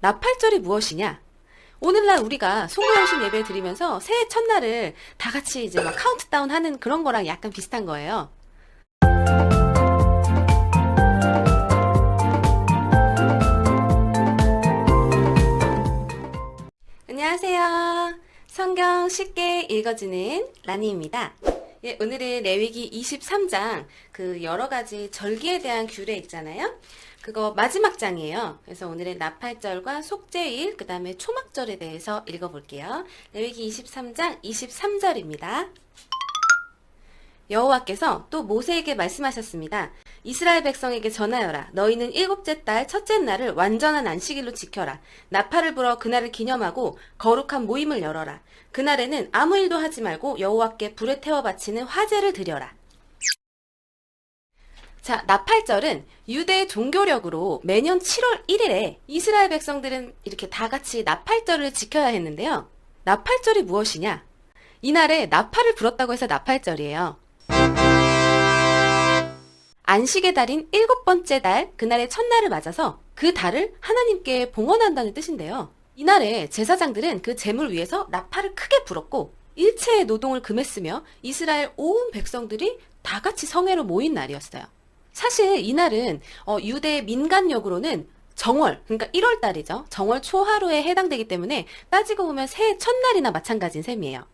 나팔절이 무엇이냐? 오늘날 우리가 송구영신 예배 드리면서 새해 첫날을 다 같이 이제 막 카운트다운 하는 그런 거랑 약간 비슷한 거예요. 안녕하세요. 성경 쉽게 읽어주는 라니입니다. 예, 오늘은 레위기 23장 그 여러 가지 절기에 대한 규례 있잖아요. 그거 마지막 장이에요. 그래서 오늘은 나팔절과 속죄일, 그 다음에 초막절에 대해서 읽어볼게요. 레위기 23장 23절입니다. 여호와께서 또 모세에게 말씀하셨습니다. 이스라엘 백성에게 전하여라. 너희는 일곱째 달 첫째 날을 완전한 안식일로 지켜라. 나팔을 불어 그날을 기념하고 거룩한 모임을 열어라. 그날에는 아무 일도 하지 말고 여호와께 불에 태워 바치는 화제를 드려라. 자, 나팔절은 유대의 종교력으로 매년 7월 1일에 이스라엘 백성들은 이렇게 다 같이 나팔절을 지켜야 했는데요. 나팔절이 무엇이냐? 이날에 나팔을 불었다고 해서 나팔절이에요. 안식의 달인 7번째 달, 그날의 첫날을 맞아서 그 달을 하나님께 봉헌한다는 뜻인데요. 이날에 제사장들은 그 제물 위에서 나팔을 크게 불었고 일체의 노동을 금했으며 이스라엘 온 백성들이 다 같이 성회로 모인 날이었어요. 사실 이날은 유대 민간력으로는 정월, 그러니까 1월 달이죠. 정월 초하루에 해당되기 때문에 따지고 보면 새해 첫날이나 마찬가지인 셈이에요.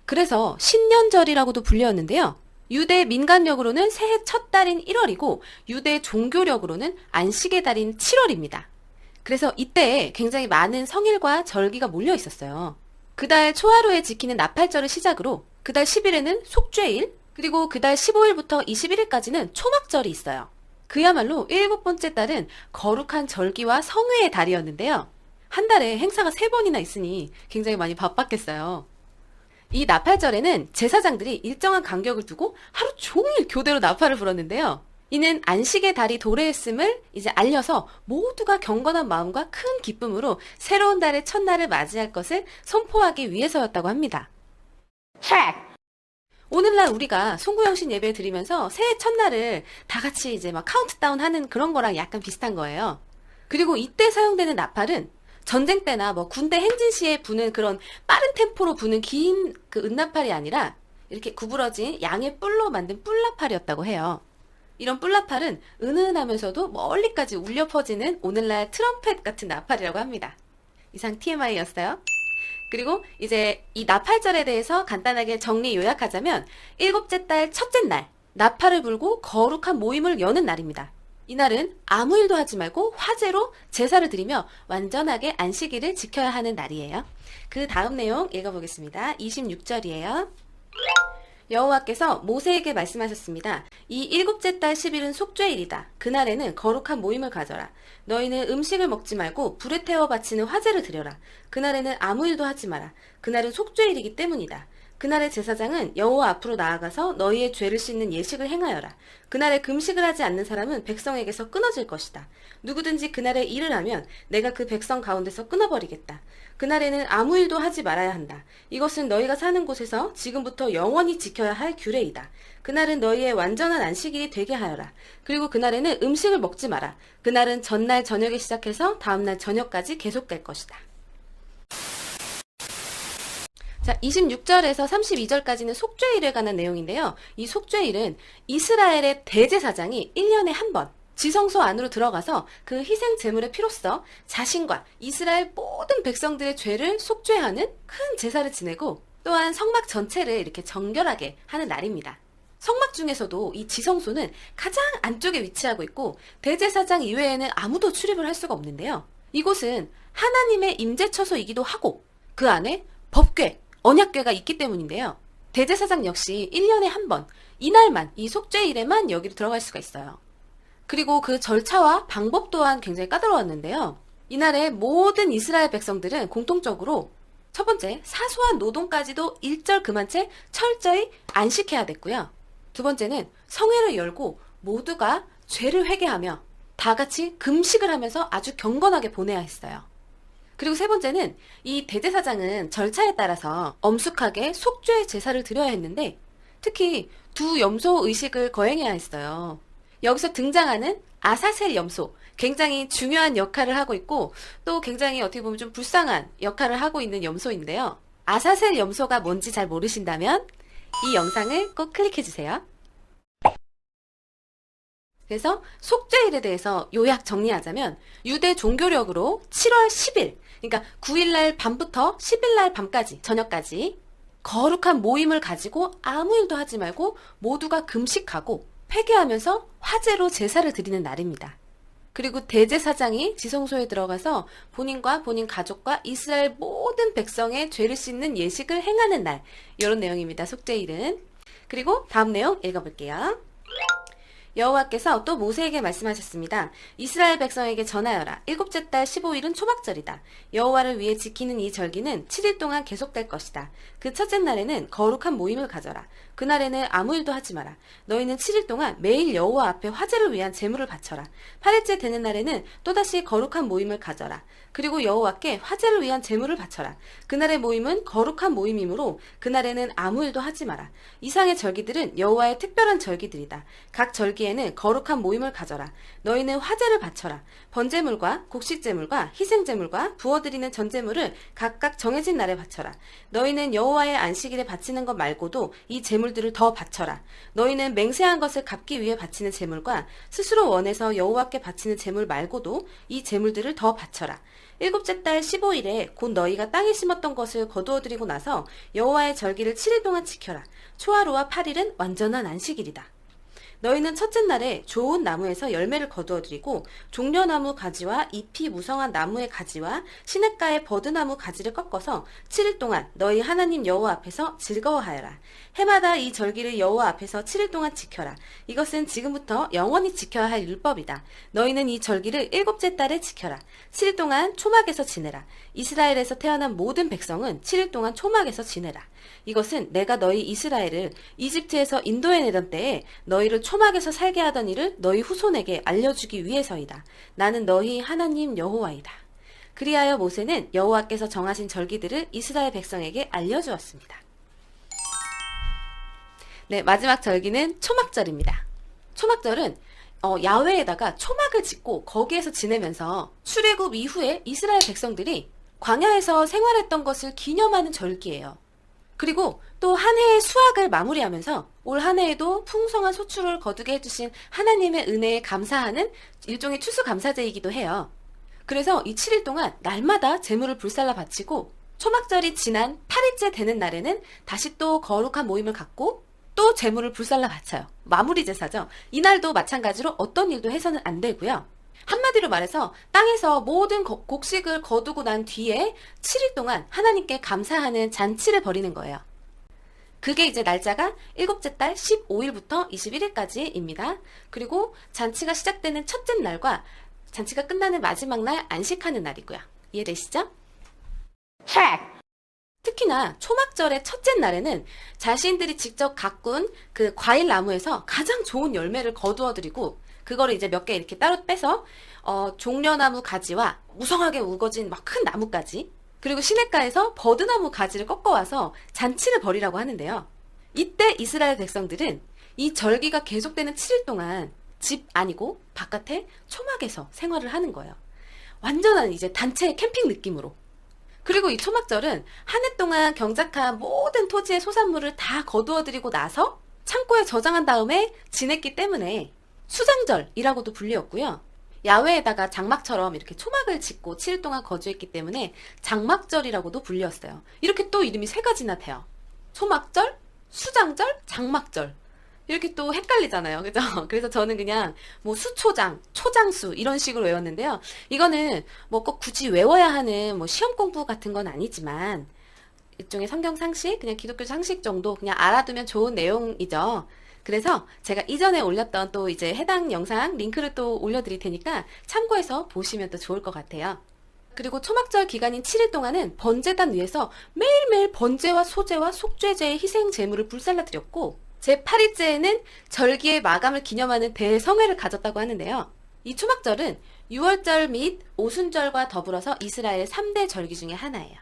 그래서 신년절이라고도 불렸는데요. 유대 민간력으로는 새해 첫 달인 1월이고 유대 종교력으로는 안식의 달인 7월입니다. 그래서 이때 굉장히 많은 성일과 절기가 몰려 있었어요. 그달 초하루에 지키는 나팔절을 시작으로 그달 10일에는 속죄일, 그리고 그달 15일부터 21일까지는 초막절이 있어요. 그야말로 7번째 달은 거룩한 절기와 성회의 달이었는데요. 한 달에 행사가 3번이나 있으니 굉장히 많이 바빴겠어요. 이 나팔절에는 제사장들이 일정한 간격을 두고 하루 종일 교대로 나팔을 불었는데요. 이는 안식의 달이 도래했음을 이제 알려서 모두가 경건한 마음과 큰 기쁨으로 새로운 달의 첫날을 맞이할 것을 선포하기 위해서였다고 합니다. 오늘날 우리가 송구영신 예배 드리면서 새해 첫날을 다 같이 이제 막 카운트다운 하는 그런 거랑 약간 비슷한 거예요. 그리고 이때 사용되는 나팔은 전쟁 때나 뭐 군대 행진 시에 부는 그런 빠른 템포로 부는 긴 그 은나팔이 아니라 이렇게 구부러진 양의 뿔로 만든 뿔나팔이었다고 해요. 이런 뿔나팔은 은은하면서도 멀리까지 울려 퍼지는 오늘날 트럼펫 같은 나팔이라고 합니다. 이상 TMI였어요. 그리고 이제 이 나팔절에 대해서 간단하게 정리 요약하자면 7째 달 첫째 날 나팔을 불고 거룩한 모임을 여는 날입니다. 이날은 아무 일도 하지 말고 화제로 제사를 드리며 완전하게 안식일을 지켜야 하는 날이에요. 그 다음 내용 읽어보겠습니다. 26절이에요. 여호와께서 모세에게 말씀하셨습니다. 이 7째 달 10일은 속죄일이다. 그날에는 거룩한 모임을 가져라. 너희는 음식을 먹지 말고 불에 태워 바치는 화제를 드려라. 그날에는 아무 일도 하지 마라. 그날은 속죄일이기 때문이다. 그날의 제사장은 여호와 앞으로 나아가서 너희의 죄를 씻는 예식을 행하여라. 그날에 금식을 하지 않는 사람은 백성에게서 끊어질 것이다. 누구든지 그날에 일을 하면 내가 그 백성 가운데서 끊어버리겠다. 그날에는 아무 일도 하지 말아야 한다. 이것은 너희가 사는 곳에서 지금부터 영원히 지켜야 할 규례이다. 그날은 너희의 완전한 안식일이 되게 하여라. 그리고 그날에는 음식을 먹지 마라. 그날은 전날 저녁에 시작해서 다음날 저녁까지 계속될 것이다. 자, 26절에서 32절까지는 속죄일에 관한 내용인데요. 이 속죄일은 이스라엘의 대제사장이 1년에 한 번 지성소 안으로 들어가서 그 희생 제물의 피로써 자신과 이스라엘 모든 백성들의 죄를 속죄하는 큰 제사를 지내고 또한 성막 전체를 이렇게 정결하게 하는 날입니다. 성막 중에서도 이 지성소는 가장 안쪽에 위치하고 있고 대제사장 이외에는 아무도 출입을 할 수가 없는데요. 이곳은 하나님의 임재처소이기도 하고 그 안에 법궤, 언약궤가 있기 때문인데요. 대제사장 역시 1년에 한 번, 이날만, 이 속죄일에만 여기로 들어갈 수가 있어요. 그리고 그 절차와 방법 또한 굉장히 까다로웠는데요. 이날에 모든 이스라엘 백성들은 공통적으로 첫 번째, 사소한 노동까지도 일절 금한 채 철저히 안식해야 됐고요. 두 번째는 성회를 열고 모두가 죄를 회개하며 다 같이 금식을 하면서 아주 경건하게 보내야 했어요. 그리고 세 번째는 이 대제사장은 절차에 따라서 엄숙하게 속죄 제사를 드려야 했는데 특히 두 염소 의식을 거행해야 했어요. 여기서 등장하는 아사셀 염소, 굉장히 중요한 역할을 하고 있고 또 굉장히 어떻게 보면 좀 불쌍한 역할을 하고 있는 염소인데요. 아사셀 염소가 뭔지 잘 모르신다면 이 영상을 꼭 클릭해주세요. 그래서 속죄일에 대해서 요약 정리하자면 유대 종교력으로 7월 10일, 그러니까 9일날 밤부터 10일날 밤까지, 저녁까지 거룩한 모임을 가지고 아무 일도 하지 말고 모두가 금식하고 회개하면서 화제로 제사를 드리는 날입니다. 그리고 대제사장이 지성소에 들어가서 본인과 본인 가족과 이스라엘 모든 백성의 죄를 씻는 예식을 행하는 날, 이런 내용입니다. 속죄일은. 그리고 다음 내용 읽어볼게요. 여호와께서 또 모세에게 말씀하셨습니다. 이스라엘 백성에게 전하여라. 일곱째 달 15일은 초막절이다. 여호와를 위해 지키는 이 절기는 7일 동안 계속될 것이다. 그 첫째 날에는 거룩한 모임을 가져라. 그날에는 아무 일도 하지 마라. 너희는 7일 동안 매일 여호와 앞에 화제를 위한 제물을 바쳐라. 8일째 되는 날에는 또다시 거룩한 모임을 가져라. 그리고 여호와께 화제를 위한 제물을 바쳐라. 그날의 모임은 거룩한 모임이므로 그날에는 아무 일도 하지 마라. 이상의 절기들은 여호와의 특별한 절기들이다. 각 절기에는 거룩한 모임을 가져라. 너희는 화제를 바쳐라. 번제물과 곡식제물과 희생제물과 부어드리는 전제물을 각각 정해진 날에 바쳐라. 너희는 여호와의 안식일에 바치는 것 말고도 이 제물들을 더 바쳐라. 너희는 맹세한 것을 갚기 위해 바치는 제물과 스스로 원해서 여호와께 바치는 제물 말고도 이 제물들을 더 바쳐라. 일곱째 달 15일에 곧 너희가 땅에 심었던 것을 거두어들이고 나서 여호와의 절기를 7일 동안 지켜라. 초하루와 8일은 완전한 안식일이다. 너희는 첫째 날에 좋은 나무에서 열매를 거두어들이고 종려나무 가지와 잎이 무성한 나무의 가지와 시냇가의 버드나무 가지를 꺾어서 7일 동안 너희 하나님 여호와 앞에서 즐거워하여라. 해마다 이 절기를 여호와 앞에서 7일 동안 지켜라. 이것은 지금부터 영원히 지켜야 할 율법이다. 너희는 이 절기를 일곱째 달에 지켜라. 7일 동안 초막에서 지내라. 이스라엘에서 태어난 모든 백성은 7일 동안 초막에서 지내라. 이것은 내가 너희 이스라엘을 이집트에서 인도해내던 때에 너희를 초막에서 살게 하던 일을 너희 후손에게 알려주기 위해서이다. 나는 너희 하나님 여호와이다. 그리하여 모세는 여호와께서 정하신 절기들을 이스라엘 백성에게 알려주었습니다. 네, 마지막 절기는 초막절입니다. 초막절은 야외에다가 초막을 짓고 거기에서 지내면서 출애굽 이후에 이스라엘 백성들이 광야에서 생활했던 것을 기념하는 절기예요. 그리고 또 한 해의 수확을 마무리하면서 올 한 해에도 풍성한 소출을 거두게 해주신 하나님의 은혜에 감사하는 일종의 추수감사제이기도 해요. 그래서 이 7일 동안 날마다 제물을 불살라 바치고 초막절이 지난 8일째 되는 날에는 다시 또 거룩한 모임을 갖고 또 제물을 불살라 바쳐요. 마무리 제사죠. 이날도 마찬가지로 어떤 일도 해서는 안 되고요. 한마디로 말해서 땅에서 모든 곡식을 거두고 난 뒤에 7일 동안 하나님께 감사하는 잔치를 벌이는 거예요. 그게 이제 날짜가 일곱째 달 15일부터 21일까지입니다. 그리고 잔치가 시작되는 첫째 날과 잔치가 끝나는 마지막 날 안식하는 날이고요. 이해되시죠? 특히나 초막절의 첫째 날에는 자신들이 직접 가꾼 그 과일 나무에서 가장 좋은 열매를 거두어들이고 그거를 이제 몇 개 이렇게 따로 빼서 종려나무 가지와 무성하게 우거진 막 큰 나무까지 그리고 시냇가에서 버드나무 가지를 꺾어와서 잔치를 벌이라고 하는데요. 이때 이스라엘 백성들은 이 절기가 계속되는 7일 동안 집 아니고 바깥에 초막에서 생활을 하는 거예요. 완전한 이제 단체 캠핑 느낌으로. 그리고 이 초막절은 한 해 동안 경작한 모든 토지의 소산물을 다 거두어들이고 나서 창고에 저장한 다음에 지냈기 때문에 수장절이라고도 불리었고요. 야외에다가 장막처럼 이렇게 초막을 짓고 7일 동안 거주했기 때문에 장막절이라고도 불렸어요. 이렇게 또 이름이 세 가지나 돼요. 초막절, 수장절, 장막절. 이렇게 또 헷갈리잖아요. 그죠? 그래서 저는 그냥 뭐 수초장, 초장수 이런 식으로 외웠는데요. 이거는 뭐 꼭 굳이 외워야 하는 뭐 시험 공부 같은 건 아니지만 일종의 성경 상식, 그냥 기독교 상식 정도 그냥 알아두면 좋은 내용이죠. 그래서 제가 이전에 올렸던 또 이제 해당 영상 링크를 또 올려드릴 테니까 참고해서 보시면 또 좋을 것 같아요. 그리고 초막절 기간인 7일 동안은 번제단 위에서 매일매일 번제와 소제와 속죄제의 희생 제물을 불살라 드렸고 제8일째에는 절기의 마감을 기념하는 대성회를 가졌다고 하는데요. 이 초막절은 6월절 및 오순절과 더불어서 이스라엘의 3대 절기 중에 하나예요.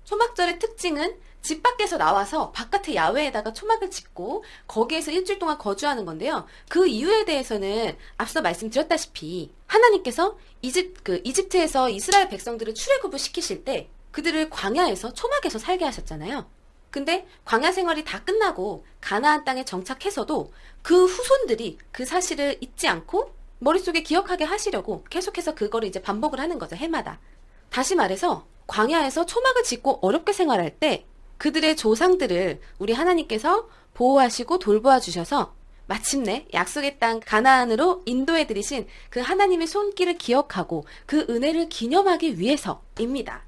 초막절의 특징은 집 밖에서 나와서 바깥의 야외에다가 초막을 짓고 거기에서 일주일 동안 거주하는 건데요. 그 이유에 대해서는 앞서 말씀드렸다시피 하나님께서 이집트에서 이스라엘 백성들을 출애굽을 시키실 때 그들을 광야에서 초막에서 살게 하셨잖아요. 근데 광야 생활이 다 끝나고 가나안 땅에 정착해서도 그 후손들이 그 사실을 잊지 않고 머릿속에 기억하게 하시려고 계속해서 그거를 이제 반복을 하는 거죠, 해마다. 다시 말해서 광야에서 초막을 짓고 어렵게 생활할 때 그들의 조상들을 우리 하나님께서 보호하시고 돌보아 주셔서 마침내 약속의 땅 가나안으로 인도해 들이신 그 하나님의 손길을 기억하고 그 은혜를 기념하기 위해서입니다.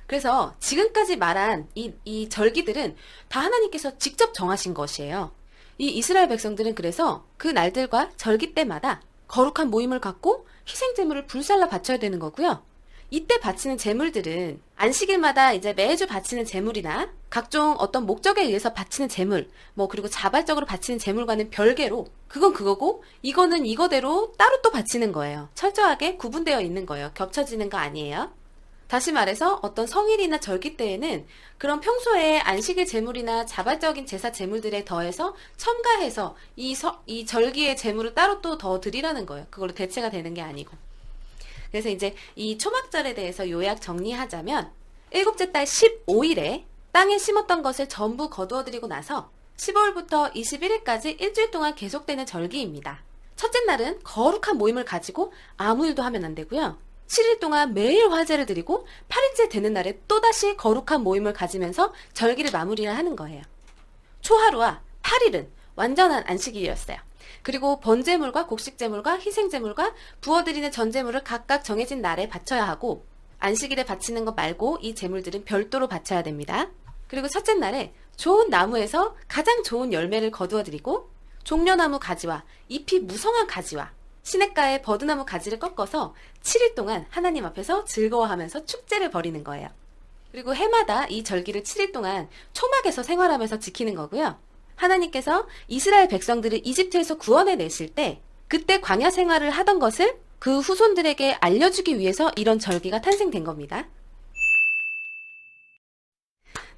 그래서 지금까지 말한 이 절기들은 다 하나님께서 직접 정하신 것이에요. 이 이스라엘 백성들은 그래서 그 날들과 절기 때마다 거룩한 모임을 갖고 희생제물을 불살라 바쳐야 되는 거고요. 이때 바치는 제물들은 안식일마다 이제 매주 바치는 제물이나 각종 어떤 목적에 의해서 바치는 제물, 그리고 자발적으로 바치는 제물과는 별개로 그건 그거고 이거는 이거대로 따로 또 바치는 거예요. 철저하게 구분되어 있는 거예요. 겹쳐지는 거 아니에요. 다시 말해서 어떤 성일이나 절기 때에는 그런 평소에 안식일 제물이나 자발적인 제사 제물들에 더해서 첨가해서 이 절기의 제물을 따로 또 더 드리라는 거예요. 그걸로 대체가 되는 게 아니고. 그래서 이제 이 초막절에 대해서 요약 정리하자면 일곱째 달 15일에 땅에 심었던 것을 전부 거두어드리고 나서 15일부터 21일까지 일주일 동안 계속되는 절기입니다. 첫째 날은 거룩한 모임을 가지고 아무 일도 하면 안 되고요. 7일 동안 매일 화제를 드리고 8일째 되는 날에 또다시 거룩한 모임을 가지면서 절기를 마무리를 하는 거예요. 초하루와 8일은 완전한 안식일이었어요. 그리고 번제물과 곡식제물과 희생제물과 부어드리는 전제물을 각각 정해진 날에 바쳐야 하고 안식일에 바치는 것 말고 이 제물들은 별도로 바쳐야 됩니다. 그리고 첫째 날에 좋은 나무에서 가장 좋은 열매를 거두어드리고 종려나무 가지와 잎이 무성한 가지와 시냇가에 버드나무 가지를 꺾어서 7일 동안 하나님 앞에서 즐거워하면서 축제를 벌이는 거예요. 그리고 해마다 이 절기를 7일 동안 초막에서 생활하면서 지키는 거고요. 하나님께서 이스라엘 백성들을 이집트에서 구원해 내실 때 그때 광야 생활을 하던 것을 그 후손들에게 알려주기 위해서 이런 절기가 탄생된 겁니다.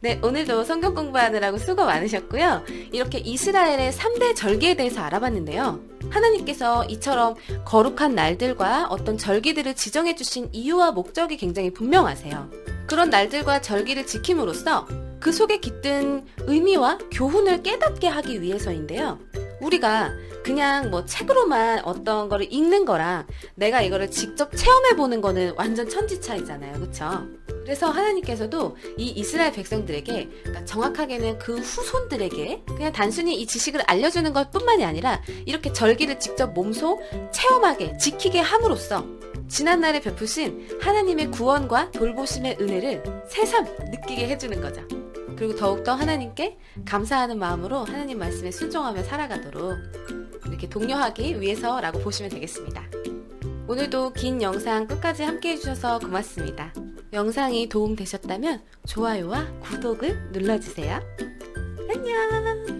네, 오늘도 성경 공부하느라고 수고 많으셨고요. 이렇게 이스라엘의 3대 절기에 대해서 알아봤는데요. 하나님께서 이처럼 거룩한 날들과 어떤 절기들을 지정해 주신 이유와 목적이 굉장히 분명하세요. 그런 날들과 절기를 지킴으로써 그 속에 깃든 의미와 교훈을 깨닫게 하기 위해서인데요. 우리가 그냥 책으로만 어떤 거를 읽는 거랑 내가 이거를 직접 체험해보는 거는 완전 천지차이잖아요. 그쵸? 그래서 하나님께서도 이 이스라엘 백성들에게, 그러니까 정확하게는 그 후손들에게 그냥 단순히 이 지식을 알려주는 것 뿐만이 아니라 이렇게 절기를 직접 몸소 체험하게, 지키게 함으로써 지난날에 베푸신 하나님의 구원과 돌보심의 은혜를 새삼 느끼게 해주는 거죠. 그리고 더욱더 하나님께 감사하는 마음으로 하나님 말씀에 순종하며 살아가도록 이렇게 독려하기 위해서라고 보시면 되겠습니다. 오늘도 긴 영상 끝까지 함께 해주셔서 고맙습니다. 영상이 도움되셨다면 좋아요와 구독을 눌러주세요. 안녕!